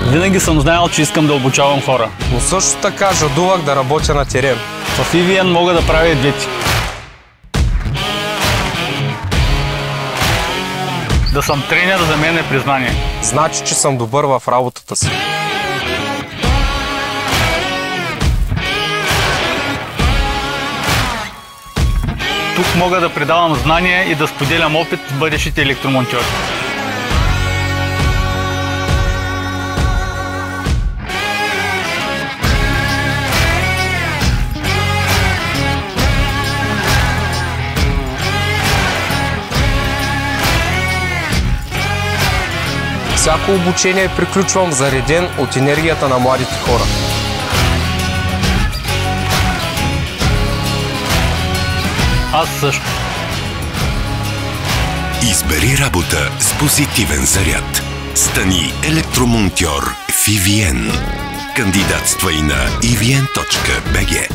Винаги съм знаел, че искам да обучавам хора. Но също така жадувах да работя на терен. В EVN мога да правя и двете. Да съм тренер за мен е признание. Значи, че съм добър в работата си. Тук мога да предавам знания и да споделям опит с бъдещите електромонтьори. Всяко обучение приключвам зареден от енергията на младите хора. Аз също. Избери работа с позитивен заряд. Стани електромонтьор в EVN. Кандидатствай на evn.bg.